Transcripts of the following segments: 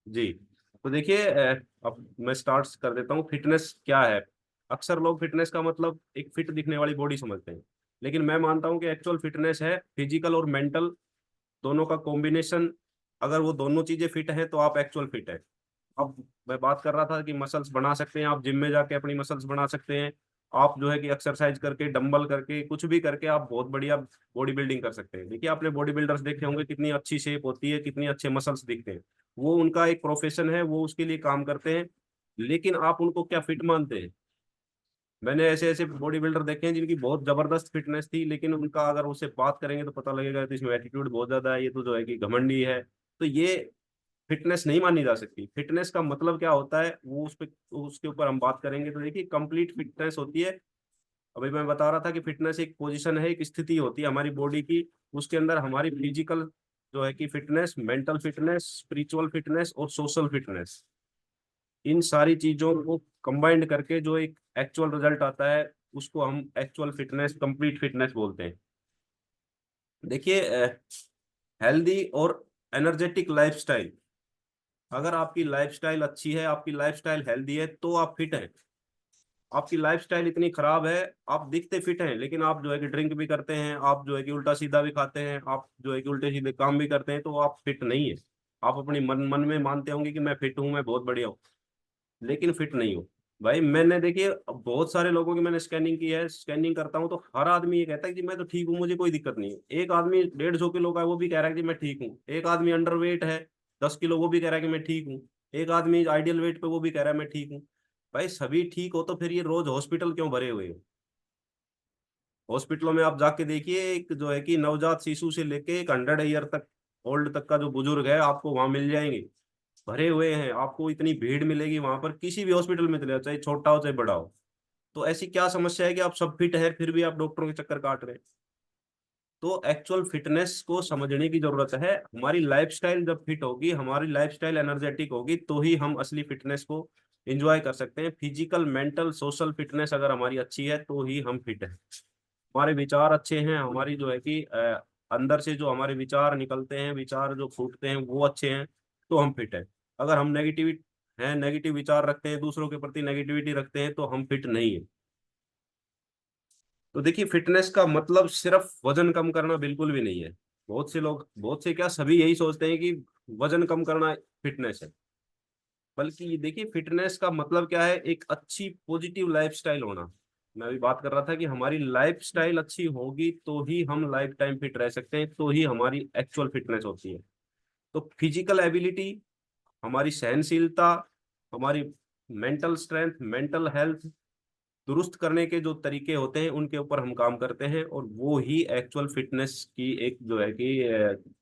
जी। तो देखिए अब मैं स्टार्ट कर देता हूँ। फिटनेस क्या है? अक्सर लोग फिटनेस का मतलब एक फिट दिखने वाली बॉडी समझते हैं, लेकिन मैं मानता हूँ कि एक्चुअल फिटनेस है फिजिकल और मेंटल दोनों का कॉम्बिनेशन। अगर वो दोनों चीजें फिट हैं तो आप एक्चुअल फिट है। अब मैं बात कर रहा था कि मसल्स बना सकते हैं, आप जिम में जाके अपनी मसल्स बना सकते हैं। आप जो है कि एक्सरसाइज करके, डंबल करके, कुछ भी करके आप बहुत बढ़िया बॉडी बिल्डिंग कर सकते हैं। देखिए आपने बॉडी बिल्डर्स देखे होंगे, कितनी अच्छी शेप होती है, कितनी अच्छे मसल्स दिखते हैं। वो उनका एक प्रोफेशन है, वो उसके लिए काम करते हैं। लेकिन आप उनको क्या फिट मानते हैं? मैंने ऐसे ऐसे बॉडी बिल्डर देखे हैं जिनकी बहुत जबरदस्त फिटनेस थी, लेकिन उनका अगर उससे बात करेंगे तो पता लगेगा तो इसमें एटीट्यूड बहुत ज्यादा है, ये तो जो है कि घमंडी है। तो ये फिटनेस नहीं मानी जा सकती। फिटनेस का मतलब क्या होता है वो उस पे, उसके ऊपर हम बात करेंगे। तो देखिए कंप्लीट फिटनेस होती है। अभी मैं बता रहा था कि फिटनेस एक पोजीशन है, एक स्थिति होती है हमारी बॉडी की। उसके अंदर हमारी फिजिकल जो है कि fitness, mental fitness, spiritual fitness और सोशल फिटनेस, इन सारी चीजों को कंबाइंड करके जो एक एक्चुअल रिजल्ट आता है, उसको हम एक्चुअल फिटनेस, कंप्लीट फिटनेस बोलते हैं। देखिए हेल्दी और एनर्जेटिक लाइफस्टाइल, अगर आपकी लाइफस्टाइल अच्छी है, आपकी लाइफस्टाइल हेल्दी है, तो आप फिट हैं। आपकी लाइफस्टाइल इतनी खराब है, आप दिखते फिट हैं लेकिन आप जो है कि ड्रिंक भी करते हैं, आप जो है कि उल्टा सीधा भी खाते हैं, आप जो है कि उल्टे सीधे काम भी करते हैं, तो आप फिट नहीं है। आप अपनी मन मन में मानते होंगे कि मैं फिट हूं, मैं बहुत बढ़िया हूँ, लेकिन फिट नहीं हो। भाई मैंने देखिए अब बहुत सारे लोगों की मैंने स्कैनिंग की है, स्कैनिंग करता हूँ तो हर आदमी ये कहता है कि मैं तो ठीक हूँ, मुझे कोई दिक्कत नहीं है। एक आदमी 150 किलो का है, वो भी कह रहा है कि मैं ठीक हूँ। एक आदमी अंडर वेट है 10 किलो, वो भी कह रहा है कि मैं ठीक हूँ। एक आदमी आइडियल वेट पे, वो भी कह रहा है मैं ठीक हूँ। भाई सभी ठीक हो तो फिर ये रोज हॉस्पिटल क्यों भरे हुए हो? हॉस्पिटलों में आप जाके देखिए, एक जो है कि नवजात शिशु से लेके एक 100 ईयर तक ओल्ड तक का जो बुजुर्ग है, आपको वहां मिल जाएंगे। भरे हुए हैं, आपको इतनी भीड़ मिलेगी वहां पर, किसी भी हॉस्पिटल में चले जाओ, चाहे छोटा हो चाहे बड़ा हो। तो ऐसी क्या समस्या है कि आप सब फिट है फिर भी आप डॉक्टरों के चक्कर काट रहे हैं? तो एक्चुअल फिटनेस को समझने की जरूरत है। हमारी लाइफस्टाइल जब फिट होगी, हमारी लाइफस्टाइल एनर्जेटिक होगी, तो ही हम असली फिटनेस को एंजॉय कर सकते हैं। फिजिकल, मेंटल, सोशल फिटनेस अगर हमारी अच्छी है तो ही हम फिट हैं। हमारे विचार अच्छे हैं, हमारी जो है कि अंदर से जो हमारे विचार निकलते हैं, विचार जो फूटते हैं वो अच्छे हैं, तो हम फिट हैं। अगर हम नेगेटिव हैं, नेगेटिव विचार रखते हैं, दूसरों के प्रति नेगेटिविटी रखते हैं, तो हम फिट नहीं है। तो देखिए फिटनेस का मतलब सिर्फ वजन कम करना बिल्कुल भी नहीं है। बहुत से लोग, बहुत से क्या, सभी यही सोचते हैं कि वजन कम करना फिटनेस है। बल्कि देखिए फिटनेस का मतलब क्या है, एक अच्छी पॉजिटिव लाइफस्टाइल होना। मैं अभी बात कर रहा था कि हमारी लाइफस्टाइल अच्छी होगी तो ही हम लाइफ टाइम फिट रह सकते हैं, तो ही हमारी एक्चुअल फिटनेस होती है। तो फिजिकल एबिलिटी, हमारी सहनशीलता, हमारी मेंटल स्ट्रेंथ, मेंटल हेल्थ दुरुस्त करने के जो तरीके होते हैं उनके ऊपर हम काम करते हैं, और वो ही एक्चुअल फिटनेस की एक जो है कि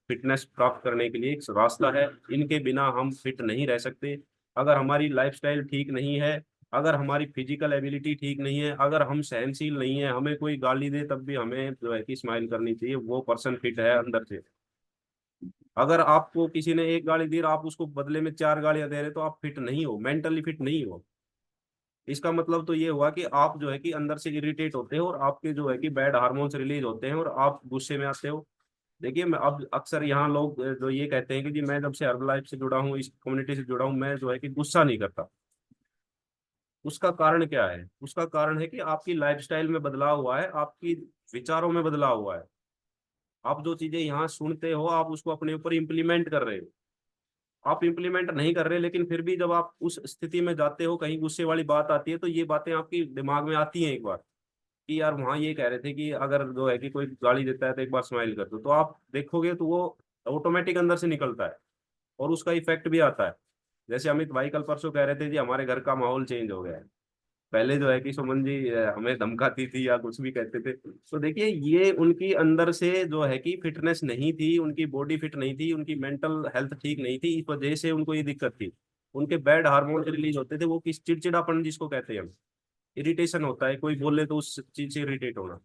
फिटनेस प्राप्त करने के लिए एक रास्ता है। इनके बिना हम फिट नहीं रह सकते। अगर हमारी लाइफस्टाइल ठीक नहीं है, अगर हमारी फिजिकल एबिलिटी ठीक नहीं है, अगर हम सहनशील नहीं है, हमें कोई गाली दे तब भी हमें जो है कि स्माइल करनी चाहिए, वो पर्सन फिट है अंदर से। अगर आपको किसी ने एक गाली दी और आप उसको बदले में 4 गालियां दे रहे, तो आप फिट नहीं हो, मेंटली फिट नहीं हो। इसका मतलब तो ये हुआ कि आप जो है कि अंदर से इरिटेट होते हो, और आपके जो है कि बैड हार्मोन्स रिलीज होते हैं, और आप गुस्से में आते हो। देखिए मैं अब अक्सर यहाँ लोग जो ये कहते हैं कि जी मैं जब से हर्बल लाइफ से जुड़ा हूँ, इस कम्युनिटी से जुड़ा हूँ, मैं जो है कि गुस्सा नहीं करता। उसका कारण क्या है? उसका कारण है कि आपकी लाइफस्टाइल में बदलाव हुआ है, आपकी विचारों में बदलाव हुआ है। आप जो चीजें यहाँ सुनते हो, आप उसको अपने ऊपर इम्प्लीमेंट कर रहे हो। आप इम्प्लीमेंट नहीं कर रहे, लेकिन फिर भी जब आप उस स्थिति में जाते हो, कहीं गुस्से वाली बात आती है, तो ये बातें आपकी दिमाग में आती हैं एक बार कि यार वहाँ ये कह रहे थे कि अगर जो है कि कोई गाली देता है तो एक बार स्माइल कर दो, तो आप देखोगे तो वो ऑटोमेटिक अंदर से निकलता है, और उसका इफेक्ट भी आता है। जैसे अमित भाई कल परसों कह रहे थे जी हमारे घर का माहौल चेंज हो गया है। पहले जो है कि सुमन जी हमें धमकाती थी या कुछ भी कहते थे, तो देखिए ये उनकी अंदर से जो है कि फिटनेस नहीं थी, उनकी बॉडी फिट नहीं थी, उनकी मेंटल हेल्थ ठीक नहीं थी, इस वजह से उनको ये दिक्कत थी। उनके बैड हार्मोन रिलीज होते थे, वो किस चिड़चिड़ापन जिसको कहते हैं हम, इरिटेशन होता है, कोई बोले तो उस चीज से इरिटेट होना।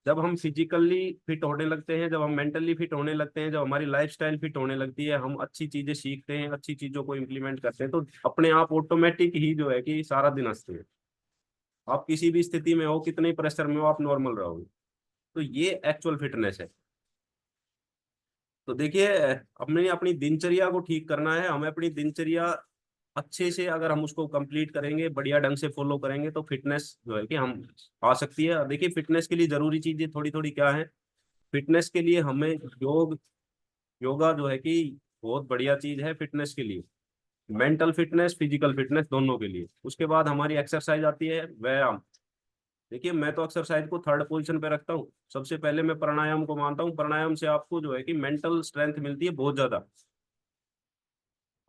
जब हम फिजिकली फिट होने लगते हैं, जब हम मेंटली फिट होने लगते हैं, जब हमारी लाइफस्टाइल फिट होने लगती है, हम अच्छी चीजें सीखते हैं, अच्छी चीजों को इम्प्लीमेंट करते हैं, तो अपने आप ऑटोमेटिक ही जो है कि सारा दिन हंसते हैं। आप किसी भी स्थिति में हो, कितने प्रेशर में हो, आप नॉर्मल रहोगे। तो ये एक्चुअल फिटनेस है। तो देखिए अपने अपनी दिनचर्या को ठीक करना है, हमें अपनी दिनचर्या अच्छे से अगर हम उसको कंप्लीट करेंगे, बढ़िया ढंग से फॉलो करेंगे, तो फिटनेस जो है कि हम आ सकती है। देखिए फिटनेस के लिए जरूरी चीजें थोड़ी थोड़ी क्या है। फिटनेस के लिए हमें योगा जो है कि बहुत बढ़िया चीज है फिटनेस के लिए, मेंटल फिटनेस फिजिकल फिटनेस दोनों के लिए। उसके बाद हमारी एक्सरसाइज आती है, व्यायाम। देखिए मैं तो एक्सरसाइज को थर्ड पोजीशन पे रखता हूँ। सबसे पहले मैं प्राणायाम को मानता हूँ। प्राणायाम से आपको जो है कि मेंटल स्ट्रेंथ मिलती है बहुत ज्यादा।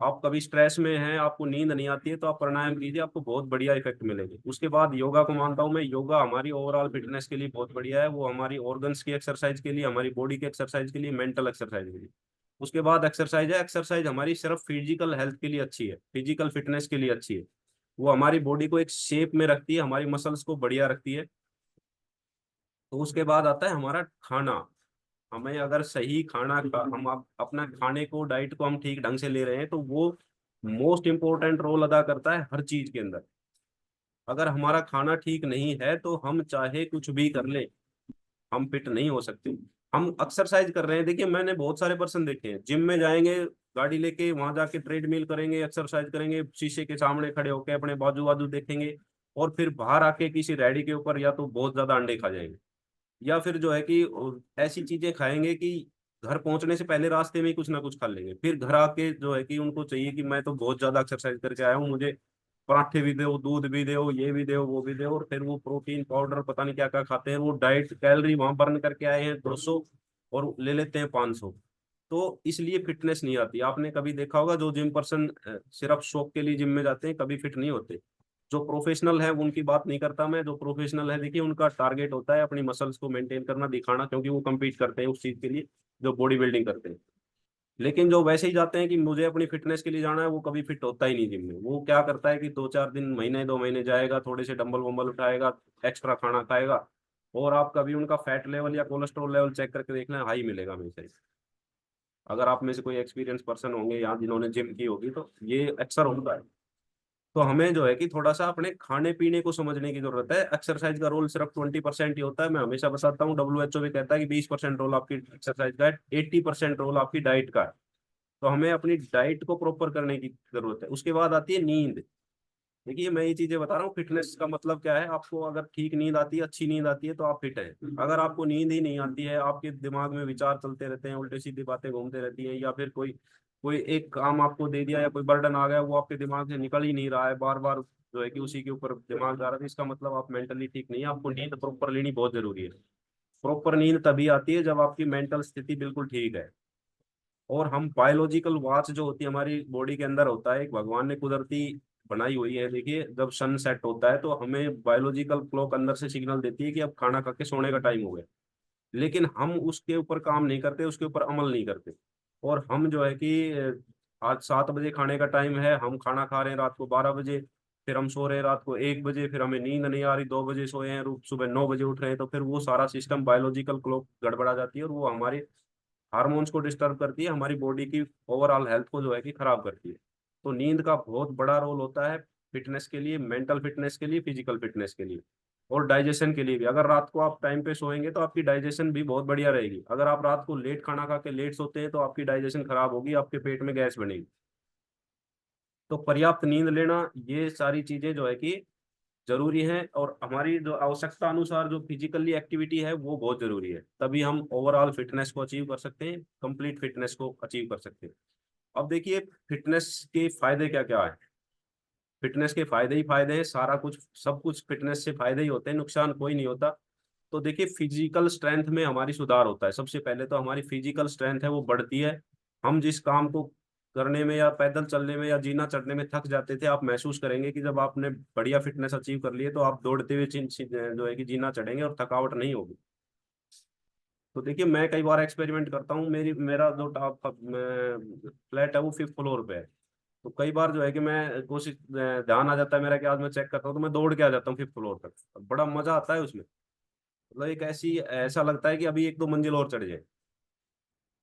आप कभी स्ट्रेस में हैं, आपको नींद नहीं आती है, तो आप प्राणायाम कीजिए, आपको बहुत बढ़िया इफेक्ट मिलेंगे। उसके बाद योगा को मानता हूँ मैं। योगा हमारी ओवरऑल फिटनेस के लिए बहुत बढ़िया है। वो हमारी ऑर्गन्स की एक्सरसाइज के लिए, हमारी बॉडी की एक्सरसाइज के लिए, मेंटल एक्सरसाइज के लिए। उसके बाद एक्सरसाइज है। एक्सरसाइज हमारी सिर्फ फिजिकल हेल्थ के लिए अच्छी है, फिजिकल फिटनेस के लिए अच्छी है। वो हमारी बॉडी को एक शेप में रखती है, हमारी मसल्स को बढ़िया रखती है। तो उसके बाद आता है हमारा खाना। हमें अगर सही खाना हम अपना खाने को, डाइट को हम ठीक ढंग से ले रहे हैं, तो वो मोस्ट इम्पोर्टेंट रोल अदा करता है हर चीज के अंदर। अगर हमारा खाना ठीक नहीं है तो हम चाहे कुछ भी कर लें, हम फिट नहीं हो सकते। हम एक्सरसाइज कर रहे हैं, देखिए मैंने बहुत सारे पर्सन देखे हैं, जिम में जाएंगे गाड़ी लेके, वहां जाके ट्रेडमिल करेंगे, एक्सरसाइज करेंगे, शीशे के सामने खड़े होकर अपने बाजू बाजू देखेंगे, और फिर बाहर आके किसी रेडी के ऊपर या तो बहुत ज्यादा अंडे खा जाएंगे, या फिर जो है कि ऐसी चीजें खाएंगे कि घर पहुंचने से पहले रास्ते में ही कुछ ना कुछ खा लेंगे। फिर घर आके जो है कि उनको चाहिए कि मैं तो बहुत ज्यादा एक्सरसाइज करके आया हूँ, मुझे पराठे भी दो, दूध भी दो, ये भी दो, वो भी दो, और फिर वो प्रोटीन पाउडर पता नहीं क्या क्या खाते हैं। वो डाइट कैलोरी वहां बर्न करके आए हैं 200, और ले लेते हैं 500। तो इसलिए फिटनेस नहीं आती। आपने कभी देखा होगा जो जिम पर्सन सिर्फ शौक के लिए जिम में जाते हैं, कभी फिट नहीं होते। जो प्रोफेशनल है उनकी बात नहीं करता मैं। जो प्रोफेशनल है देखिए, उनका टारगेट होता है अपनी मसल्स को मेंटेन करना, दिखाना, क्योंकि वो compete करते हैं उस चीज के लिए, जो बॉडी बिल्डिंग करते हैं। लेकिन जो वैसे ही जाते हैं कि मुझे अपनी फिटनेस के लिए जाना है, वो कभी फिट होता ही नहीं जिम में। वो क्या करता है कि 2 4 दिन, महीने 2 महीने जाएगा, थोड़े से डंबल वंबल उठाएगा, एक्स्ट्रा खाना खाएगा, और आप कभी उनका फैट लेवल या कोलेस्ट्रॉल लेवल चेक करके देख लें, हाई मिलेगा हमेशा ही। अगर आप में से कोई एक्सपीरियंस पर्सन होंगे यहाँ जिन्होंने जिम की होगी, तो ये अक्सर होता है। तो हमें जो है कि थोड़ा सा अपने खाने पीने को समझने की जरूरत है। एक्सरसाइज का रोल सिर्फ 20% ही होता है। मैं हमेशा बताता हूँ, WHO भी कहता है कि 20% रोल आपकी एक्सरसाइज का है, 80% रोल आपकी डाइट का है। तो हमें अपनी डाइट को प्रॉपर करने की जरूरत है। उसके बाद आती है नींद। देखिए मैं ये चीजें बता रहा हूँ, फिटनेस का मतलब क्या है। आपको अगर ठीक नींद आती है, अच्छी नींद आती है, तो आप फिट है। अगर आपको नींद ही नहीं आती है, आपके दिमाग में विचार चलते रहते हैं, उल्टी सीधी बातें घूमते रहती हैं, या फिर कोई कोई एक काम आपको दे दिया या कोई बर्डन आ गया, वो आपके दिमाग से निकल ही नहीं रहा है, बार बार जो है कि उसी के ऊपर दिमाग जा रहा है, तो इसका मतलब आप मेंटली ठीक नहीं है। आपको नींद प्रॉपर लेनी बहुत जरूरी है। प्रॉपर नींद तभी आती है जब आपकी मेंटल स्थिति बिल्कुल ठीक है। और हम बायोलॉजिकल वॉच जो होती है हमारी बॉडी के अंदर होता है, एक भगवान ने कुदरती बनाई हुई है। देखिए जब सन सेट होता है, तो हमें बायोलॉजिकल क्लॉक अंदर से सिग्नल देती है कि अब खाना खा के सोने का टाइम हो गया। लेकिन हम उसके ऊपर काम नहीं करते, उसके ऊपर अमल नहीं करते। और हम जो है कि आज 7 बजे खाने का टाइम है, हम खाना खा रहे हैं रात को 12 बजे, फिर हम सो रहे हैं रात को 1 बजे, फिर हमें नींद नहीं आ रही, 2 बजे सोए हैं, सुबह 9 बजे उठ रहे हैं। तो फिर वो सारा सिस्टम बायोलॉजिकल क्लॉक गड़बड़ा जाती है, और वो हमारे हार्मोन्स को डिस्टर्ब करती है, हमारी बॉडी की ओवरऑल हेल्थ को जो है कि खराब करती है। तो नींद का बहुत बड़ा रोल होता है फिटनेस के लिए, मेंटल फिटनेस के लिए, फिजिकल फिटनेस के लिए, और डाइजेशन के लिए भी। अगर रात को आप टाइम पे सोएंगे तो आपकी डाइजेशन भी बहुत बढ़िया रहेगी। अगर आप रात को लेट खाना खा के लेट सोते हैं, तो आपकी डाइजेशन खराब होगी, आपके पेट में गैस बनेगी। तो पर्याप्त नींद लेना, ये सारी चीजें जो है कि जरूरी है। और हमारी जो आवश्यकता अनुसार जो फिजिकली एक्टिविटी है, वो बहुत जरूरी है। तभी हम ओवरऑल फिटनेस को अचीव कर सकते हैं, कंप्लीट फिटनेस को अचीव कर सकते हैं। अब देखिए फिटनेस के फायदे क्या क्या है। फिटनेस के फायदे ही फायदे हैं, सारा कुछ सब कुछ फिटनेस से फायदे ही होते हैं, नुकसान कोई नहीं होता। तो देखिए फिजिकल स्ट्रेंथ में हमारी सुधार होता है। सबसे पहले तो हमारी फिजिकल स्ट्रेंथ है वो बढ़ती है। हम जिस काम को करने में या पैदल चलने में या जीना चढ़ने में थक जाते थे, आप महसूस करेंगे कि जब आपने बढ़िया फिटनेस अचीव कर ली है, तो आप दौड़ते हुए जो है कि जीना चढ़ेंगे, और थकावट नहीं होगी। तो देखिए मैं कई बार एक्सपेरिमेंट करता हूँ। मेरा जो टॉप फ्लैट है वो 5th फ्लोर पे है। तो कई बार जो है कि मैं कोशिश ध्यान आ जाता है मेरा कि आज मैं चेक करता हूँ, तो मैं दौड़ के आ जाता हूँ 5th फ्लोर तक। बड़ा मजा आता है उसमें। मतलब एक ऐसी ऐसा लगता है कि अभी 1 2 मंजिल और चढ़ जाए।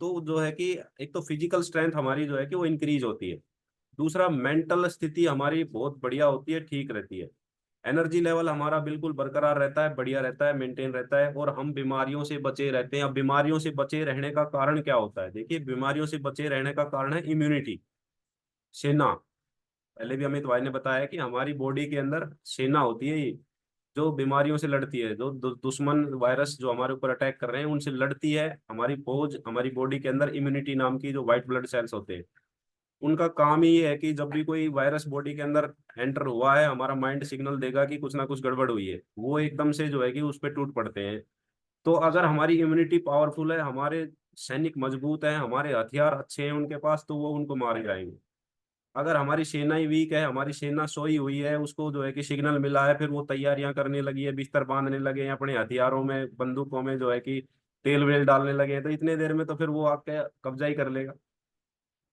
तो जो है कि एक तो फिजिकल स्ट्रेंथ हमारी जो है कि वो इंक्रीज होती है। दूसरा, मेंटल स्थिति हमारी बहुत बढ़िया होती है, ठीक रहती है। एनर्जी लेवल हमारा बिल्कुल बरकरार रहता है, बढ़िया रहता है, मेंटेन रहता है, और हम बीमारियों से बचे रहते हैं। अब बीमारियों से बचे रहने का कारण क्या होता है? देखिए, बीमारियों से बचे रहने का कारण है इम्यूनिटी, सेना। पहले भी अमित भाई ने बताया कि हमारी बॉडी के अंदर सेना होती है, ये जो बीमारियों से लड़ती है, जो दुश्मन वायरस जो हमारे ऊपर अटैक कर रहे हैं उनसे लड़ती है। हमारी फौज, हमारी बॉडी के अंदर इम्यूनिटी नाम की जो व्हाइट ब्लड सेल्स होते हैं, उनका काम ही ये है कि जब भी कोई वायरस बॉडी के अंदर एंटर हुआ है, हमारा माइंड सिग्नल देगा कि कुछ ना कुछ गड़बड़ हुई है, वो एकदम से जो है कि उस पर टूट पड़ते हैं। तो अगर हमारी इम्यूनिटी पावरफुल है, हमारे सैनिक मजबूत हैं, हमारे हथियार अच्छे हैं उनके पास, तो वो उनको मार गिराएंगे। अगर हमारी सेना ही वीक है, हमारी सेना सोई हुई है, उसको जो है कि सिग्नल मिला है, फिर वो तैयारियां करने लगी है, बिस्तर बांधने लगे हैं, अपने हथियारों में, बंदूकों में जो है कि तेल वेल डालने लगे हैं, तो इतने देर में तो फिर वो आके कब्जा ही कर लेगा।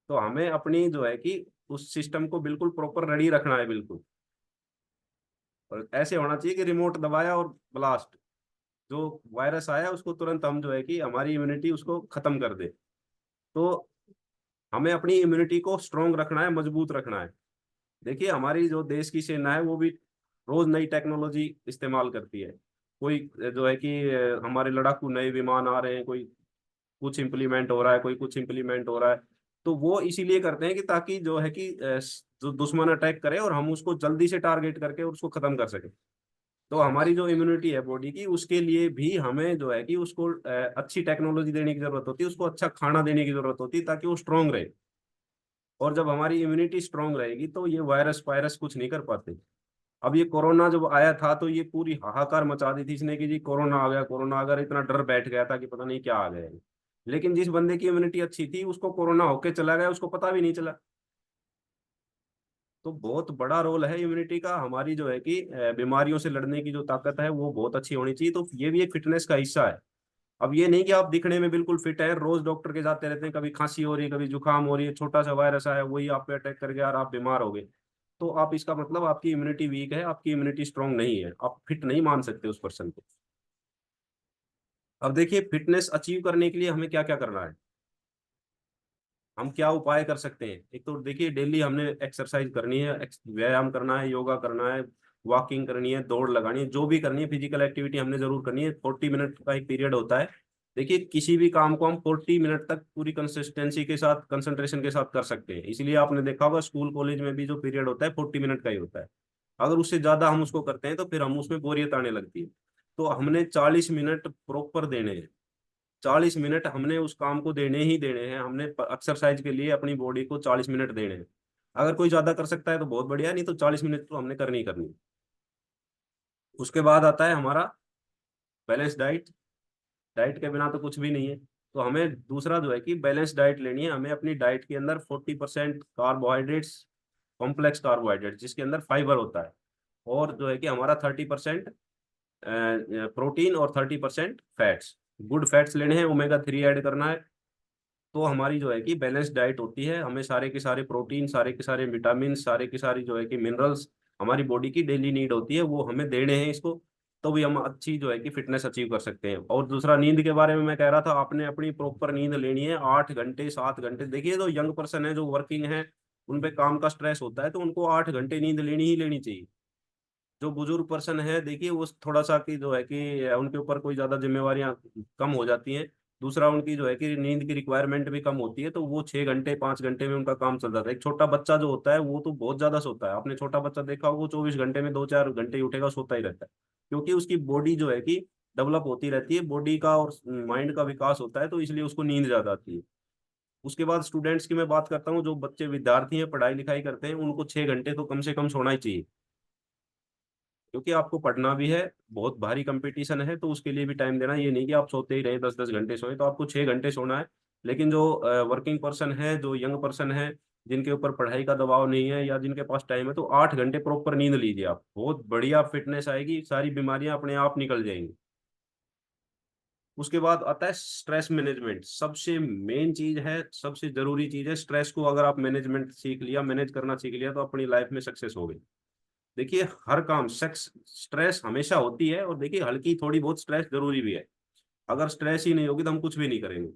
तो हमें अपनी जो है कि उस सिस्टम को बिल्कुल प्रॉपर रेडी रखना है, बिल्कुल। और ऐसे होना चाहिए कि रिमोट दबाया और ब्लास्ट, जो वायरस आया उसको तुरंत हम जो है कि हमारी इम्यूनिटी उसको खत्म कर दे। तो हमें अपनी इम्यूनिटी को स्ट्रोंग रखना है, मजबूत रखना है। देखिए, हमारी जो देश की सेना है वो भी रोज नई टेक्नोलॉजी इस्तेमाल करती है। कोई जो है कि हमारे लड़ाकू नए विमान आ रहे हैं, कोई कुछ इम्प्लीमेंट हो रहा है, कोई कुछ इम्प्लीमेंट हो रहा है। तो वो इसीलिए करते हैं कि ताकि जो है कि जो दुश्मन अटैक करे और हम उसको जल्दी से टारगेट करके उसको खत्म कर सके। तो हमारी जो इम्यूनिटी है बॉडी की, उसके लिए भी हमें जो है कि उसको अच्छी टेक्नोलॉजी देने की जरूरत होती है, उसको अच्छा खाना देने की जरूरत होती है ताकि वो स्ट्रांग रहे। और जब हमारी इम्यूनिटी स्ट्रांग रहेगी तो ये वायरस वायरस कुछ नहीं कर पाते। अब ये कोरोना जब आया था तो ये पूरी हाहाकार मचा दी थी इसने कि जी कोरोना आ गया, कोरोना आ गया, इतना डर बैठ गया था कि पता नहीं क्या आ गया है। लेकिन जिस बंदे की इम्यूनिटी अच्छी थी उसको कोरोना होके चला गया, उसको पता भी नहीं चला। तो बहुत बड़ा रोल है इम्यूनिटी का, हमारी जो है कि बीमारियों से लड़ने की जो ताकत है वो बहुत अच्छी होनी चाहिए। तो ये भी एक फिटनेस का हिस्सा है। अब ये नहीं कि आप दिखने में बिल्कुल फिट है, रोज डॉक्टर के जाते रहते हैं, कभी खांसी हो रही है, कभी जुकाम हो रही है, छोटा सा वायरस आया वही आप पे अटैक कर गया और आप बीमार हो गए। तो आप इसका मतलब आपकी इम्यूनिटी वीक है, आपकी इम्यूनिटी स्ट्रांग नहीं है, आप फिट नहीं मान सकते उस पर्सन को। अब देखिए, फिटनेस अचीव करने के लिए हमें क्या क्या करना है, हम क्या उपाय कर सकते हैं। एक तो देखिए, डेली हमने एक्सरसाइज करनी है, व्यायाम करना है, योगा करना है, वॉकिंग करनी है, दौड़ लगानी है, जो भी करनी है फिजिकल एक्टिविटी हमने जरूर करनी है। 40 मिनट का एक पीरियड होता है। देखिए, किसी भी काम को हम 40 मिनट तक पूरी कंसिस्टेंसी के साथ, कंसंट्रेशन के साथ कर सकते हैं। इसलिए आपने देखा होगा स्कूल कॉलेज में भी जो पीरियड होता है 40 मिनट का ही होता है। अगर उससे ज्यादा हम उसको करते हैं तो फिर हम उसमें बोरियत आने लगती है। तो हमने 40 मिनट प्रॉपर देने हैं। 40 मिनट हमने उस काम को देने ही देने हैं, हमने एक्सरसाइज के लिए अपनी बॉडी को 40 मिनट देने हैं। अगर कोई ज्यादा कर सकता है तो बहुत बढ़िया, नहीं तो 40 मिनट तो हमने करनी ही करनी। उसके बाद आता है हमारा बैलेंस डाइट। डाइट के बिना तो कुछ भी नहीं है। तो हमें दूसरा जो है कि बैलेंस डाइट लेनी है। हमें अपनी डाइट के अंदर 40% कार्बोहाइड्रेट्स, कॉम्प्लेक्स कार्बोहाइड्रेट जिसके अंदर फाइबर होता है, और जो है कि हमारा 30% प्रोटीन और 30% फैट्स, गुड फैट्स लेने हैं, ओमेगा 3 ऐड करना है। तो हमारी जो है कि बैलेंस डाइट होती है, हमें सारे के सारे प्रोटीन, सारे के सारे विटामिन, सारे के सारी जो है कि मिनरल्स हमारी बॉडी की डेली नीड होती है, वो हमें देने हैं इसको। तो भी हम अच्छी जो है कि फिटनेस अचीव कर सकते हैं। और दूसरा, नींद के बारे में मैं कह रहा था, आपने अपनी प्रॉपर नींद लेनी है, 8 घंटे 7 घंटे। देखिए, जो यंग पर्सन है, जो वर्किंग है, उन पे काम का स्ट्रेस होता है, तो उनको 8 घंटे नींद लेनी ही लेनी चाहिए। जो बुजुर्ग पर्सन है, देखिए वो थोड़ा सा कि जो है कि उनके ऊपर कोई ज्यादा जिम्मेवारियां कम हो जाती हैं। दूसरा, उनकी जो है कि नींद की रिक्वायरमेंट भी कम होती है, तो वो 6 घंटे 5 घंटे में उनका काम चल जाता है। एक छोटा बच्चा जो होता है वो तो बहुत ज्यादा सोता है, आपने छोटा बच्चा देखा होगा, वो 24 घंटे में 2 4 घंटे ही उठेगा, सोता ही रहता है। क्योंकि उसकी बॉडी जो है कि डेवलप होती रहती है, बॉडी का और माइंड का विकास होता है, तो इसलिए उसको नींद ज्यादा आती है। उसके बाद स्टूडेंट्स की मैं बात करता हूँ, जो बच्चे विद्यार्थी हैं, पढ़ाई लिखाई करते हैं, उनको 6 घंटे तो कम से कम सोना ही चाहिए। क्योंकि आपको पढ़ना भी है, बहुत भारी कंपटीशन है, तो उसके लिए भी टाइम देना। ये नहीं कि आप सोते ही रहे 10 10 घंटे सोए, तो आपको 6 घंटे सोना है। लेकिन जो वर्किंग पर्सन है, जो यंग पर्सन है, जिनके ऊपर पढ़ाई का दबाव नहीं है या जिनके पास टाइम है, तो 8 घंटे प्रॉपर नींद लीजिए, आप बहुत बढ़िया फिटनेस आएगी, सारी बीमारियां अपने आप निकल जाएंगी। उसके बाद आता है स्ट्रेस मैनेजमेंट। सबसे मेन चीज है, सबसे जरूरी चीज है स्ट्रेस को। अगर आप मैनेजमेंट सीख लिया, मैनेज करना सीख लिया, तो अपनी लाइफ में सक्सेस हो गई। देखिए, हर काम सेक्स स्ट्रेस हमेशा होती है, और देखिए हल्की थोड़ी बहुत स्ट्रेस जरूरी भी है। अगर स्ट्रेस ही नहीं होगी तो हम कुछ भी नहीं करेंगे।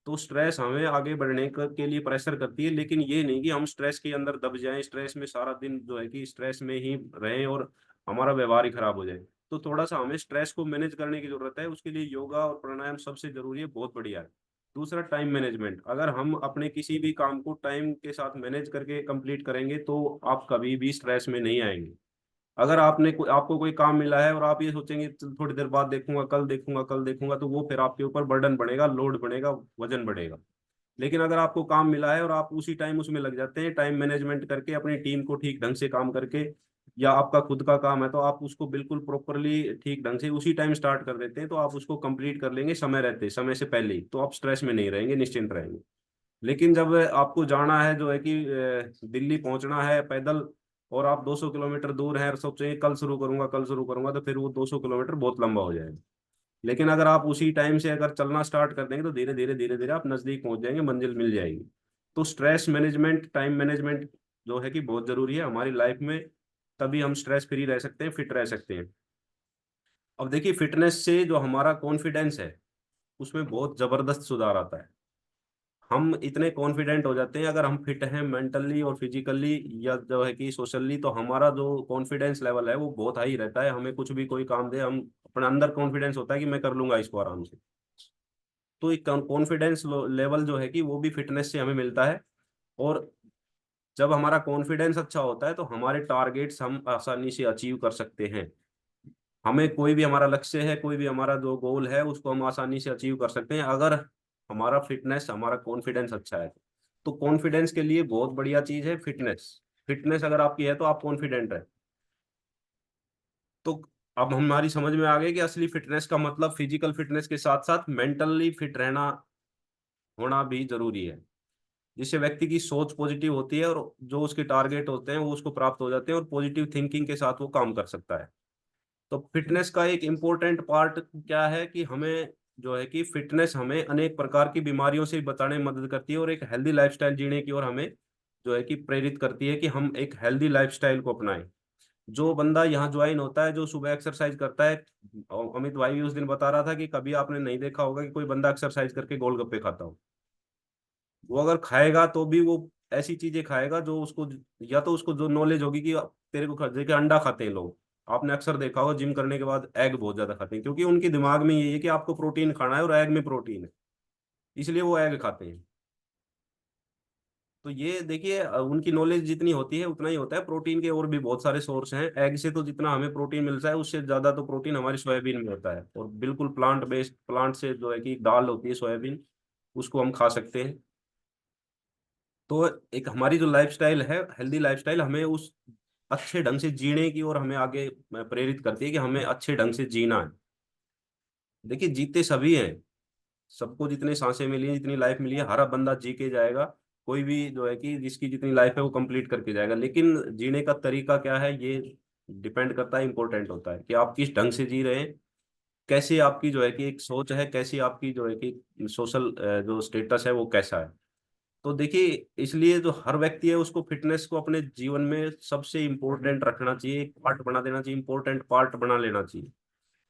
तो स्ट्रेस हमें आगे बढ़ने के लिए प्रेशर करती है, लेकिन ये नहीं कि हम स्ट्रेस के अंदर दब जाएं, स्ट्रेस में सारा दिन जो है कि स्ट्रेस में ही रहें और हमारा व्यवहार ही खराब हो जाए। तो थोड़ा सा हमें स्ट्रेस को मैनेज करने की जरूरत है, उसके लिए योगा और प्राणायाम सबसे जरूरी है, बहुत बढ़िया है। दूसरा टाइम मैनेजमेंट, अगर हम अपने किसी भी काम को टाइम के साथ मैनेज करके कंप्लीट करेंगे तो आप कभी भी स्ट्रेस में नहीं आएंगे। अगर आपको कोई काम मिला है और आप ये सोचेंगे "चल, थोड़ी देर बाद देखूंगा, कल देखूंगा, कल देखूंगा", तो वो फिर आपके ऊपर बर्डन बढ़ेगा, लोड बढ़ेगा, वजन बढ़ेगा। लेकिन अगर आपको काम मिला है और आप उसी टाइम उसमें लग जाते हैं, टाइम मैनेजमेंट करके अपनी टीम को ठीक ढंग से काम करके, या आपका खुद का काम है तो आप उसको बिल्कुल प्रॉपरली ठीक ढंग से उसी टाइम स्टार्ट कर देते हैं, तो आप उसको कंप्लीट कर लेंगे समय रहते, समय से पहले ही, तो आप स्ट्रेस में नहीं रहेंगे, निश्चिंत रहेंगे। लेकिन जब आपको जाना है जो है कि दिल्ली पहुंचना है पैदल, और आप 200 किलोमीटर दूर है और सोचेंगे कल शुरू करूंगा, कल शुरू करूंगा, तो फिर वो 200 किलोमीटर बहुत लंबा हो जाएगा। लेकिन अगर आप उसी टाइम से अगर चलना स्टार्ट कर देंगे तो धीरे धीरे धीरे धीरे आप नजदीक पहुंच जाएंगे, मंजिल मिल जाएगी। तो स्ट्रेस मैनेजमेंट, टाइम मैनेजमेंट जो है कि बहुत जरूरी है हमारी लाइफ में, तभी हम स्ट्रेस फ्री रह सकते हैं, फिट रह सकते हैं। अब देखिए, फिटनेस से जो हमारा कॉन्फिडेंस है उसमें बहुत जबरदस्त सुधार आता है। हम इतने कॉन्फिडेंट हो जाते हैं अगर हम फिट हैं मेंटली और फिजिकली, या जो है कि सोशली, तो हमारा जो कॉन्फिडेंस लेवल है वो बहुत हाई रहता है। हमें कुछ भी कोई काम दे, हम अपने अंदर कॉन्फिडेंस होता है कि मैं कर लूंगा इसको आराम से। तो एक कॉन्फिडेंस लेवल जो है कि वो भी फिटनेस से हमें मिलता है। और जब हमारा कॉन्फिडेंस अच्छा होता है तो हमारे टारगेट्स हम आसानी से अचीव कर सकते हैं। हमें कोई भी हमारा लक्ष्य है, कोई भी हमारा जो गोल है, उसको हम आसानी से अचीव कर सकते हैं अगर हमारा फिटनेस, हमारा कॉन्फिडेंस अच्छा है। तो कॉन्फिडेंस के लिए बहुत बढ़िया चीज है फिटनेस। फिटनेस अगर आपकी है तो आप कॉन्फिडेंट है। तो अब हमारी समझ में आ गई कि असली फिटनेस का मतलब फिजिकल फिटनेस के साथ साथ मेंटली फिट रहना, होना भी जरूरी है। जिससे व्यक्ति की सोच पॉजिटिव होती है और जो उसके टारगेट होते हैं वो उसको प्राप्त हो जाते हैं, और पॉजिटिव थिंकिंग के साथ वो काम कर सकता है। तो फिटनेस का एक इम्पोर्टेंट पार्ट क्या है कि हमें जो है कि फिटनेस हमें अनेक प्रकार की बीमारियों से बचाने में मदद करती है, और एक हेल्दी लाइफस्टाइल जीने की ओर हमें जो है कि प्रेरित करती है कि हम एक हेल्दी लाइफस्टाइल को अपनाएं। जो बंदा यहाँ ज्वाइन होता है, जो सुबह एक्सरसाइज करता है, और अमित भाई भी उस दिन बता रहा था कि कभी आपने नहीं देखा होगा कि कोई बंदा एक्सरसाइज करके गोलगप्पे खाता हो। वो अगर खाएगा तो भी वो ऐसी चीजें खाएगा जो उसको, या तो उसको जो नॉलेज होगी कि तेरे को जैसे अंडा खाते हैं लोग, आपने अक्सर देखा होगा जिम करने के बाद एग बहुत ज्यादा खाते हैं, क्योंकि उनके दिमाग में ये है कि आपको प्रोटीन खाना है और एग में प्रोटीन है, इसलिए वो एग खाते हैं। तो ये देखिए, उनकी नॉलेज जितनी होती है उतना ही होता है। प्रोटीन के और भी बहुत सारे सोर्स हैं, एग से तो जितना हमें प्रोटीन मिलता है उससे ज्यादा तो प्रोटीन हमारी सोयाबीन में होता है, और बिल्कुल प्लांट बेस्ड, प्लांट से जो है कि दाल होती है सोयाबीन, उसको हम खा सकते हैं। तो एक हमारी जो लाइफस्टाइल है, हेल्दी लाइफस्टाइल, हमें उस अच्छे ढंग से जीने की और हमें आगे प्रेरित करती है कि हमें अच्छे ढंग से जीना है। देखिए, जीते सभी हैं, सबको जितनी सांसें मिली हैं, जितनी लाइफ मिली है, हर बंदा जी के जाएगा। कोई भी जो है कि जिसकी जितनी लाइफ है वो कंप्लीट करके जाएगा, लेकिन जीने का तरीका क्या है ये डिपेंड करता है, इंपॉर्टेंट होता है कि आप किस ढंग से जी रहे हैं, कैसी आपकी जो है कि एक सोच है, कैसी आपकी जो है कि सोशल जो स्टेटस है वो कैसा है। तो देखिए, इसलिए जो हर व्यक्ति है उसको फिटनेस को अपने जीवन में सबसे इम्पोर्टेंट रखना चाहिए, एक पार्ट बना देना चाहिए, इंपॉर्टेंट पार्ट बना लेना चाहिए।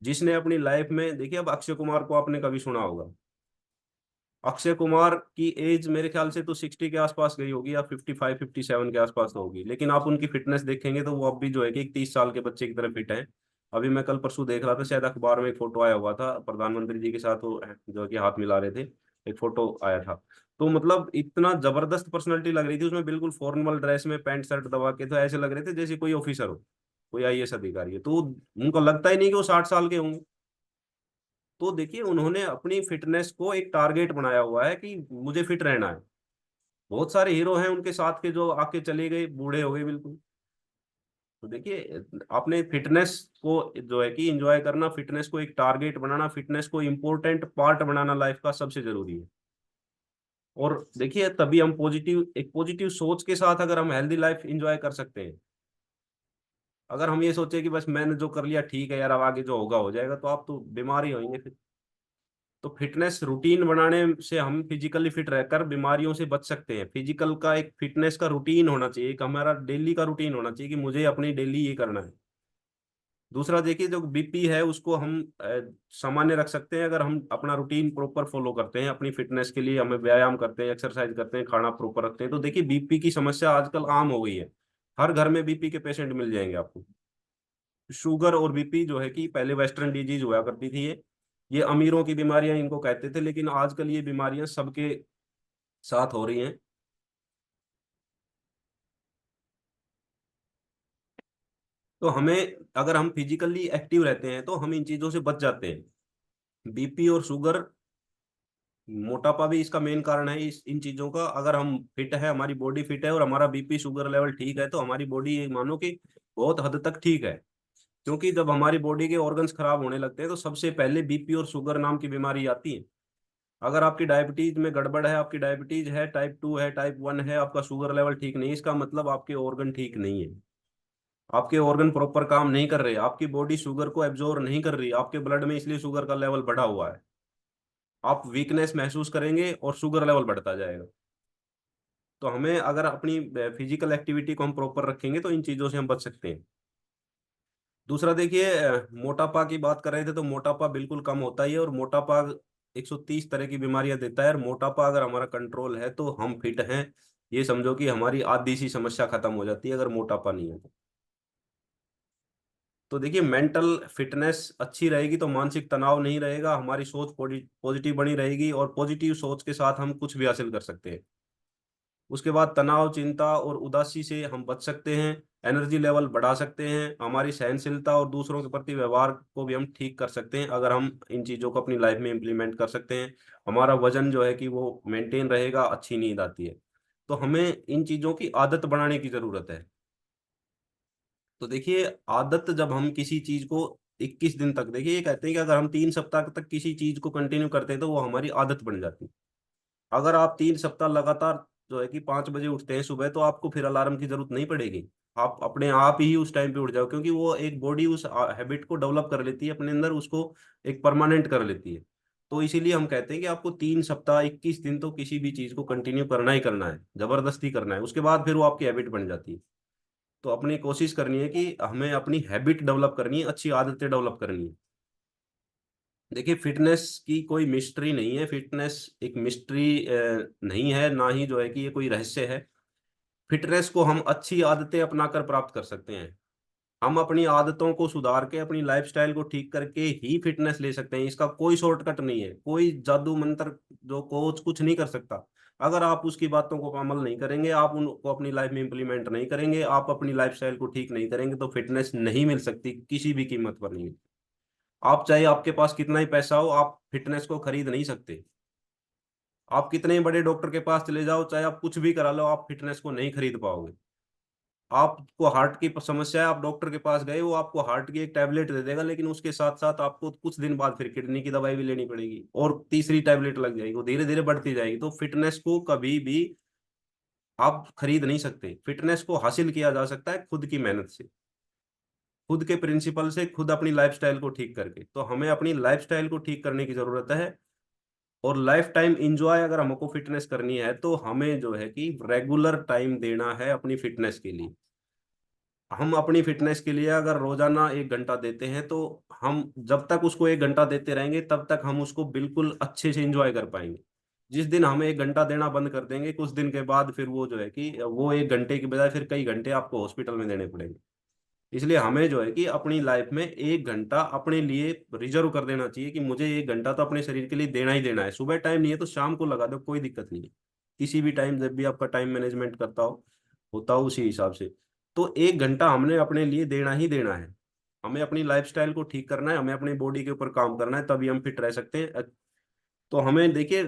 जिसने अपनी लाइफ में, देखिए अब अक्षय कुमार को आपने कभी सुना होगा। अक्षय कुमार की एज मेरे ख्याल से तो 60 के आसपास गई होगी, या 55 57 के आसपास तो होगी, लेकिन आप उनकी फिटनेस देखेंगे तो वो अब भी जो है कि एक 30 साल के बच्चे की तरह फिट है। अभी मैं कल परसों देख रहा था, शायद अखबार में एक फोटो आया हुआ था, प्रधानमंत्री जी के साथ वो जो है कि हाथ मिला रहे थे, एक फोटो आया था। तो मतलब इतना जबरदस्त पर्सनैलिटी लग रही थी उसमें, बिल्कुल फॉर्मल ड्रेस में पैंट शर्ट दबा के, तो ऐसे लग रहे थे जैसे कोई ऑफिसर हो, कोई आईएएस अधिकारी है, तो उनको लगता ही नहीं कि वो 60 साल के होंगे। तो देखिए, उन्होंने अपनी फिटनेस को एक टारगेट बनाया हुआ है कि मुझे फिट रहना है। बहुत सारे हीरो हैं उनके साथ के जो आके चले गए, बूढ़े हो गए बिल्कुल। तो देखिए, आपने फिटनेस को जो है कि एंजॉय करना, फिटनेस को एक टारगेट बनाना, फिटनेस को इम्पोर्टेंट पार्ट बनाना लाइफ का सबसे जरूरी है। और देखिए, तभी हम पॉजिटिव, एक पॉजिटिव सोच के साथ अगर हम हेल्दी लाइफ एंजॉय कर सकते हैं। अगर हम ये सोचे कि बस मैंने जो कर लिया ठीक है यार, अब आगे जो होगा हो जाएगा, तो आप तो बीमार ही होंगे फिर। तो फिटनेस रूटीन बनाने से हम फिजिकली फिट रहकर बीमारियों से बच सकते हैं। फिजिकल का एक फिटनेस का रूटीन होना चाहिए, एक हमारा डेली का रूटीन होना चाहिए कि मुझे अपनी डेली ये करना है। दूसरा देखिए, जो बीपी है उसको हम सामान्य रख सकते हैं अगर हम अपना रूटीन प्रॉपर फॉलो करते हैं, अपनी फिटनेस के लिए हमें व्यायाम करते हैं, एक्सरसाइज करते हैं, खाना प्रॉपर रखते हैं, तो देखिए बीपी की समस्या आजकल आम हो गई है। हर घर में बीपी के पेशेंट मिल जाएंगे आपको। शुगर और बीपी जो है कि पहले वेस्टर्न डिजीज हुआ करती थी, ये अमीरों की बीमारियां इनको कहते थे, लेकिन आजकल ये बीमारियां सबके साथ हो रही हैं। तो हमें, अगर हम फिजिकली एक्टिव रहते हैं तो हम इन चीजों से बच जाते हैं। बीपी और शुगर, मोटापा भी इसका मेन कारण है। इस इन चीजों का, अगर हम फिट है, हमारी बॉडी फिट है और हमारा बीपी शुगर लेवल ठीक है, तो हमारी बॉडी मानो कि बहुत हद तक ठीक है। क्योंकि जब हमारी बॉडी के ऑर्गन्स खराब होने लगते हैं तो सबसे पहले बीपी और शुगर नाम की बीमारी आती है। अगर आपकी डायबिटीज में गड़बड़ है, आपकी डायबिटीज है, टाइप 2 है, टाइप 1 है, आपका शुगर लेवल ठीक नहीं है, इसका मतलब आपके ऑर्गन ठीक नहीं है। आपके ऑर्गन प्रॉपर काम नहीं कर रहे, आपकी बॉडी शुगर को एब्जॉर्ब नहीं कर रही आपके ब्लड में, इसलिए शुगर का लेवल बढ़ा हुआ है। आप वीकनेस महसूस करेंगे और शुगर लेवल बढ़ता जाएगा। तो हमें, अगर अपनी फिजिकल एक्टिविटी को हम प्रॉपर रखेंगे तो इन चीजों से हम बच सकते हैं। दूसरा देखिए, मोटापा की बात कर रहे थे, तो मोटापा बिल्कुल कम होता ही है। और मोटापा 130 तरह की बीमारियां देता है। और मोटापा अगर हमारा कंट्रोल है तो हम फिट हैं। ये समझो कि हमारी आधी सी समस्या खत्म हो जाती है अगर मोटापा नहीं है तो देखिए, मेंटल फिटनेस अच्छी रहेगी तो मानसिक तनाव नहीं रहेगा, हमारी सोच पॉजिटिव बनी रहेगी, और पॉजिटिव सोच के साथ हम कुछ भी हासिल कर सकते हैं। उसके बाद तनाव, चिंता और उदासी से हम बच सकते हैं। एनर्जी लेवल बढ़ा सकते हैं, हमारी सहनशीलता और दूसरों के प्रति व्यवहार को भी हम ठीक कर सकते हैं अगर हम इन चीज़ों को अपनी लाइफ में इम्प्लीमेंट कर सकते हैं। हमारा वजन जो है कि वो मेंटेन रहेगा, अच्छी नींद आती है। तो हमें इन चीज़ों की आदत बनाने की ज़रूरत है। तो देखिए, आदत, जब हम किसी चीज़ को 21 दिन तक, देखिए ये कहते हैं कि अगर हम 3 सप्ताह तक किसी चीज़ को कंटिन्यू करते हैं तो वो हमारी आदत बन जाती है। अगर आप 3 सप्ताह लगातार जो है कि 5 बजे उठते हैं सुबह, तो आपको फिर अलार्म की जरूरत नहीं पड़ेगी। आप अपने आप ही उस टाइम पे उठ जाओ, क्योंकि वो एक बॉडी उस हैबिट को डेवलप कर लेती है अपने अंदर, उसको एक परमानेंट कर लेती है। तो इसीलिए हम कहते हैं कि आपको 3 सप्ताह 21 दिन तो किसी भी चीज को कंटिन्यू करना ही करना है, जबरदस्ती करना है। उसके बाद फिर वो आपकी हैबिट बन जाती है। तो अपनी कोशिश करनी है कि हमें अपनी हैबिट डेवलप करनी है, अच्छी आदतें डेवलप करनी है। देखिए, फिटनेस की कोई मिस्ट्री नहीं है, फिटनेस एक मिस्ट्री नहीं है, ना ही जो है कि ये कोई रहस्य है। फिटनेस को हम अच्छी आदतें अपनाकर प्राप्त कर सकते हैं। हम अपनी आदतों को सुधार के, अपनी लाइफस्टाइल को ठीक करके ही फिटनेस ले सकते हैं। इसका कोई शॉर्टकट नहीं है, कोई जादू मंत्र जो कोच कुछ नहीं कर सकता। अगर आप उसकी बातों को अमल नहीं करेंगे, आप उनको अपनी लाइफ में इंप्लीमेंट नहीं करेंगे, आप अपनी लाइफस्टाइल को ठीक नहीं करेंगे, तो फिटनेस नहीं मिल सकती, किसी भी कीमत पर नहीं। आप चाहे आपके पास कितना ही पैसा हो, आप फिटनेस को खरीद नहीं सकते। आप कितने ही बड़े डॉक्टर के पास चले जाओ, चाहे आप कुछ भी करा लो, आप फिटनेस को नहीं खरीद पाओगे। आपको हार्ट की समस्या है, आप डॉक्टर के पास गए, वो आपको हार्ट की एक टैबलेट दे देगा, लेकिन उसके साथ साथ आपको कुछ दिन बाद फिर किडनी की दवाई भी लेनी पड़ेगी और तीसरी टैबलेट लग जाएगी, वो धीरे धीरे बढ़ती जाएगी। तो फिटनेस को कभी भी आप खरीद नहीं सकते। फिटनेस को हासिल किया जा सकता है खुद की मेहनत से, खुद के प्रिंसिपल से, खुद अपनी लाइफस्टाइल को ठीक करके। तो हमें अपनी लाइफस्टाइल को ठीक करने की जरूरत है। और लाइफ टाइम इंजॉय अगर हमको फिटनेस करनी है तो हमें जो है कि रेगुलर टाइम देना है अपनी फिटनेस के लिए। हम अपनी फिटनेस के लिए अगर रोजाना 1 घंटा देते हैं, तो हम जब तक उसको 1 घंटा देते रहेंगे तब तक हम उसको बिल्कुल अच्छे से इंजॉय कर पाएंगे। जिस दिन हम 1 घंटा देना बंद कर देंगे, कुछ दिन के बाद फिर वो जो है कि वो 1 घंटे की बजाय फिर कई घंटे आपको हॉस्पिटल में देने पड़ेंगे। इसलिए हमें जो है कि अपनी लाइफ में 1 घंटा अपने लिए रिजर्व कर देना चाहिए, कि मुझे 1 घंटा तो अपने शरीर के लिए देना ही देना है। सुबह टाइम नहीं है तो शाम को लगा दो, कोई दिक्कत नहीं है। किसी भी टाइम, जब भी आपका टाइम मैनेजमेंट करता हो होता हो उसी हिसाब से। तो 1 घंटा हमने अपने लिए देना ही देना है। हमें अपनी लाइफस्टाइल को ठीक करना है, हमें अपनी बॉडी के ऊपर काम करना है, तभी हम फिट रह सकते हैं। तो हमें देखिए,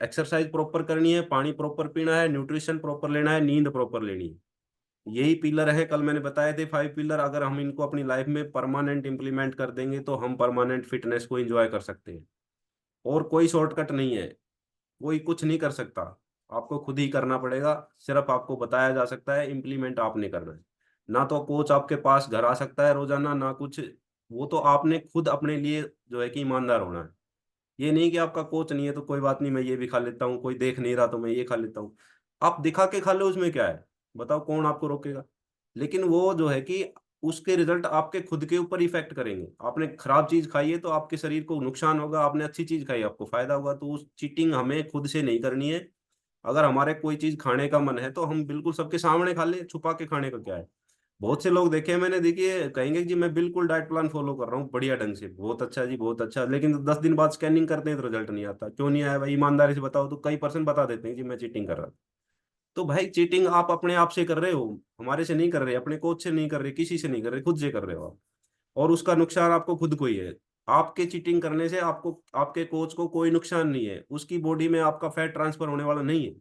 एक्सरसाइज प्रॉपर करनी है, पानी प्रॉपर पीना है, न्यूट्रिशन प्रॉपर लेना है, नींद प्रॉपर लेनी है। यही पिलर है, कल मैंने बताए थे 5 पिलर। अगर हम इनको अपनी लाइफ में परमानेंट इंप्लीमेंट कर देंगे तो हम परमानेंट फिटनेस को एंजॉय कर सकते हैं। और कोई शॉर्टकट नहीं है, कोई कुछ नहीं कर सकता, आपको खुद ही करना पड़ेगा। सिर्फ आपको बताया जा सकता है, इंप्लीमेंट आपने करना है। ना तो कोच आपके पास घर आ सकता है रोजाना, ना कुछ। वो तो आपने खुद अपने लिए जो है कि ईमानदार होना है। ये नहीं कि आपका कोच नहीं है तो कोई बात नहीं, मैं ये भी खा लेता हूँ, कोई देख नहीं रहा तो मैं ये खा लेता हूँ। आप दिखा के खा लो, उसमें क्या है, बताओ कौन आपको रोकेगा। लेकिन वो जो है कि उसके रिजल्ट आपके खुद के ऊपर इफेक्ट करेंगे। आपने खराब चीज खाई है तो आपके शरीर को नुकसान होगा, आपने अच्छी चीज खाई आपको फायदा होगा। तो उस चीटिंग हमें खुद से नहीं करनी है। अगर हमारे कोई चीज खाने का मन है तो हम बिल्कुल सबके सामने खा ले, छुपा के खाने का क्या है। बहुत से लोग देखे हैं मैंने, देखिए कहेंगे कि जी मैं बिल्कुल डाइट प्लान फॉलो कर रहा हूँ बढ़िया ढंग से, बहुत अच्छा जी बहुत अच्छा, लेकिन 10 दिन बाद स्कैनिंग करते हैं तो रिजल्ट नहीं आता। क्यों नहीं आया भाई, ईमानदारी से बताओ। तो कई परसेंट बता देते हैं जी मैं चीटिंग कर रहा था। तो भाई चीटिंग आप अपने आप से कर रहे हो, हमारे से नहीं कर रहे, अपने कोच से नहीं कर रहे, किसी से नहीं कर रहे, खुद से कर रहे हो आप। और उसका नुकसान आपको खुद को ही है। आपके चीटिंग करने से आपको, आपके कोच को कोई नुकसान नहीं है, उसकी बॉडी में आपका फैट ट्रांसफर होने वाला नहीं है।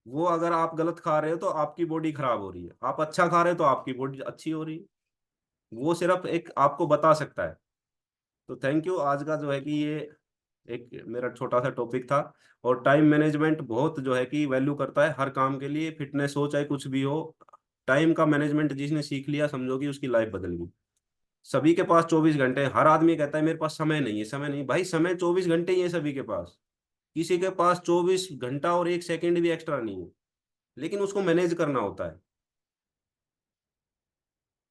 वो अगर आप गलत खा रहे हो तो आपकी बॉडी खराब हो रही है, आप अच्छा खा रहे हो तो आपकी बॉडी अच्छी हो रही है। वो सिर्फ एक आपको बता सकता है। तो थैंक यू, आज का जो है कि ये एक मेरा छोटा सा टॉपिक था। और टाइम मैनेजमेंट बहुत जो है कि वैल्यू करता है हर काम के लिए, फिटनेस हो चाहे कुछ भी हो। टाइम का मैनेजमेंट जिसने सीख लिया समझो कि उसकी लाइफ बदल गई। सभी के पास 24 घंटे हैं, हर आदमी कहता है मेरे पास समय नहीं है, समय नहीं। भाई समय 24 घंटे ही है सभी के पास। किसी के पास 24 घंटा और 1 सेकंड भी एक्स्ट्रा नहीं है, लेकिन उसको मैनेज करना होता है।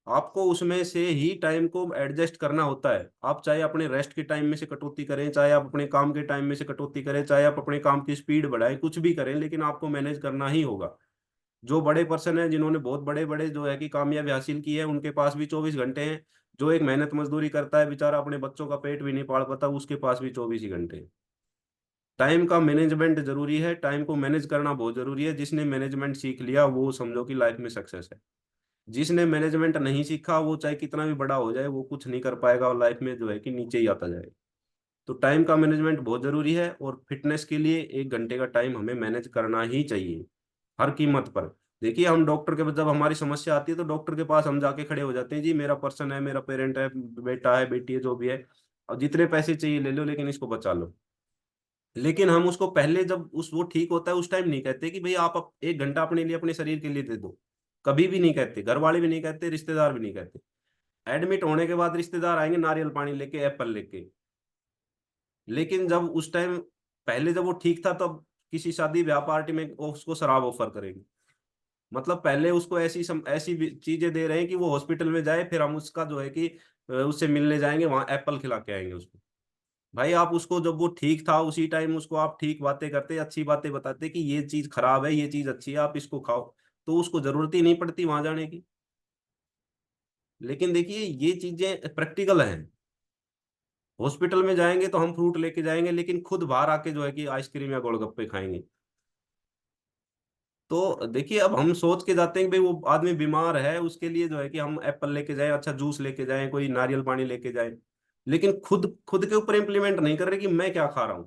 आपको उसमें से ही टाइम को एडजस्ट करना होता है। आप चाहे अपने रेस्ट के टाइम में से कटौती करें, चाहे आप अपने काम के टाइम में से कटौती करें, चाहे आप अपने काम की स्पीड बढ़ाएं, कुछ भी करें, लेकिन आपको मैनेज करना ही होगा। जो बड़े पर्सन है जिन्होंने बहुत बड़े बड़े जो है कि कामयाबी हासिल की है, उनके पास भी 24 घंटे हैं। जो एक मेहनत मजदूरी करता है बेचारा, अपने बच्चों का पेट भी नहीं पाल पाता, उसके पास भी 24 ही घंटे हैं। टाइम का मैनेजमेंट जरूरी है, टाइम को मैनेज करना बहुत जरूरी है। जिसने मैनेजमेंट सीख लिया वो समझो कि लाइफ में सक्सेस है। जिसने मैनेजमेंट नहीं सीखा वो चाहे कितना भी बड़ा हो जाए वो कुछ नहीं कर पाएगा, और लाइफ में जो है कि नीचे ही आता जाएगा। तो टाइम का मैनेजमेंट बहुत जरूरी है, और फिटनेस के लिए 1 घंटे का टाइम हमें मैनेज करना ही चाहिए, हर कीमत पर। देखिए हम डॉक्टर के, जब हमारी समस्या आती है तो डॉक्टर के पास हम जाके खड़े हो जाते हैं, जी मेरा पर्सन है, मेरा पेरेंट है, बेटा है, बेटी है, जो भी है, और जितने पैसे चाहिए ले लो, लेकिन इसको बचा लो। लेकिन हम उसको पहले जब उस वो ठीक होता है उस टाइम नहीं कहते कि भाई आप 1 घंटा अपने लिए, अपने शरीर के लिए दे दो। कभी भी नहीं कहते, घर वाले भी नहीं कहते, रिश्तेदार भी नहीं कहते। एडमिट होने के बाद रिश्तेदार आएंगे नारियल पानी लेके, एप्पल लेके। लेकिन जब उस टाइम, पहले जब वो ठीक था तब किसी शादी ब्याह पार्टी में वो उसको शराब ऑफर करेंगे। मतलब पहले उसको ऐसी चीजें दे रहे हैं कि वो हॉस्पिटल में जाए, फिर हम उसका जो है कि उससे मिलने जाएंगे, वहां एप्पल खिला के आएंगे उसको। भाई आप उसको, जब वो ठीक था उसी टाइम उसको आप ठीक बातें करते, अच्छी बातें बताते कि ये चीज खराब है, ये चीज अच्छी है, आप इसको खाओ, तो उसको जरूरत ही नहीं पड़ती वहां जाने की। लेकिन देखिए ये चीजें प्रैक्टिकल हैं। हॉस्पिटल में जाएंगे तो हम फ्रूट लेके जाएंगे, लेकिन खुद बाहर आके जो है कि आइसक्रीम या गोलगप्पे खाएंगे। तो देखिए अब हम सोच के जाते हैं कि भाई वो आदमी बीमार है, उसके लिए जो है कि हम एप्पल लेके जाएं, अच्छा जूस लेके जाएं, कोई नारियल पानी लेके जाएं। लेकिन खुद खुद के ऊपर इम्प्लीमेंट नहीं कर रहे कि मैं क्या खा रहा हूँ।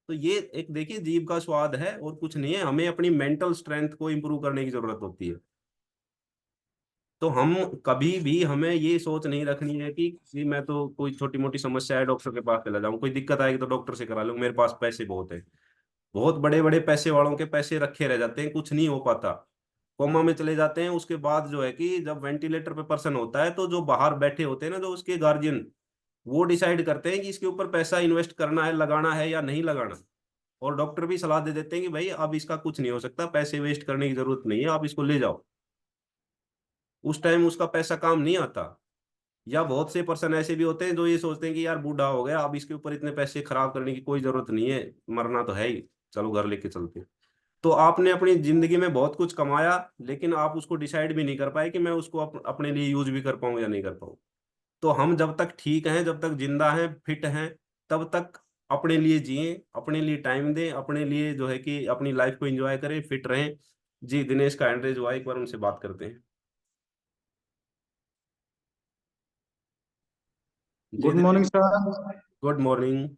तो ये एक देखिए जीभ का स्वाद है और कुछ नहीं है, हमें अपनी मेंटल स्ट्रेंथ को इंप्रूव करने की जरूरत होती है। तो हम कभी भी, हमें ये सोच नहीं रखनी है कि जी मैं तो कोई छोटी मोटी समस्या है डॉक्टर के पास चला जाऊं, कोई दिक्कत आएगी तो डॉक्टर से करा लूं, मेरे पास पैसे बहुत है। बहुत बड़े बड़े पैसे वालों के पैसे रखे रह जाते हैं, कुछ नहीं हो पाता, कोमा में चले जाते हैं। उसके बाद जो है कि जब वेंटिलेटर पे पर्सन होता है तो जो बाहर बैठे होते हैं ना, जो उसके गार्जियन, वो डिसाइड करते हैं कि इसके ऊपर पैसा इन्वेस्ट करना है, लगाना है या नहीं लगाना। और डॉक्टर भी सलाह दे देते हैं कि भाई अब इसका कुछ नहीं हो सकता, पैसे वेस्ट करने की जरूरत नहीं है, आप इसको ले जाओ। उस टाइम उसका पैसा काम नहीं आता। या बहुत से पर्सन ऐसे भी होते हैं जो ये सोचते हैं कि यार बूढ़ा हो गया, अब इसके ऊपर इतने पैसे खराब करने की कोई जरूरत नहीं है, मरना तो है ही, चलो घर लेके चलते हैं। तो आपने अपनी जिंदगी में बहुत कुछ कमाया, लेकिन आप उसको डिसाइड भी नहीं कर पाए कि मैं उसको अपने लिए यूज भी कर पाऊं या नहीं कर पाऊं। तो हम जब तक ठीक हैं, जब तक जिंदा हैं, फिट हैं, तब तक अपने लिए जिए, अपने लिए टाइम दें, अपने लिए जो है कि अपनी लाइफ को एंजॉय करें, फिट रहें। जी दिनेश का हैंड रेज हुआ, एक बार उनसे बात करते हैं। जी good morning Dinesh, sir. Good morning.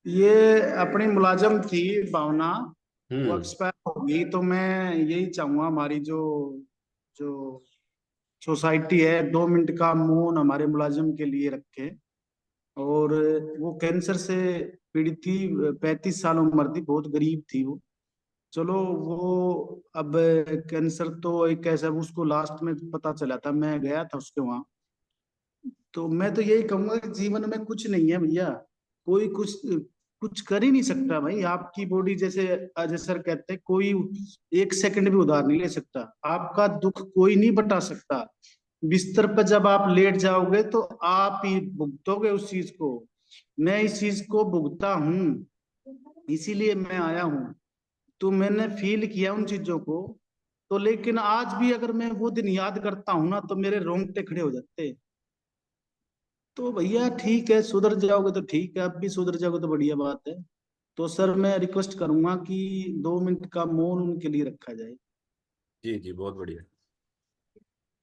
ये अपनी मुलाजम थी भावना, वो हम्म। एक्सपायर हो गई, तो मैं यही चाहूंगा हमारी जो जो सोसाइटी है 2 मिनट का मौन हमारे मुलाजम के लिए रखे। और वो कैंसर से पीड़ित थी, 35 साल उम्र थी, बहुत गरीब थी वो। चलो वो अब कैंसर तो एक ऐसा, उसको लास्ट में पता चला था, मैं गया था उसके वहां। तो मैं तो यही कहूंगा कि जीवन में कुछ नहीं है भैया, कोई कुछ कुछ कर ही नहीं सकता भाई। आपकी बॉडी जैसे अजय सर कहते हैं, कोई 1 सेकंड भी उधार नहीं ले सकता, आपका दुख कोई नहीं बता सकता। बिस्तर पर जब आप लेट जाओगे तो आप ही भुगतोगे उस चीज को। मैं इस चीज को भुगता हूँ, इसीलिए मैं आया हूँ। तो मैंने फील किया उन चीजों को। तो लेकिन आज भी अगर मैं वो दिन याद करता हूँ ना तो मेरे रोंगटे खड़े हो जाते हैं। तो भैया ठीक है, सुधर जाओगे तो ठीक है, अब भी सुधर जाओगे तो बढ़िया बात है। तो सर मैं रिक्वेस्ट करूंगा कि 2 मिनट का मौन उनके लिए रखा जाए। जी जी, बहुत बढ़िया।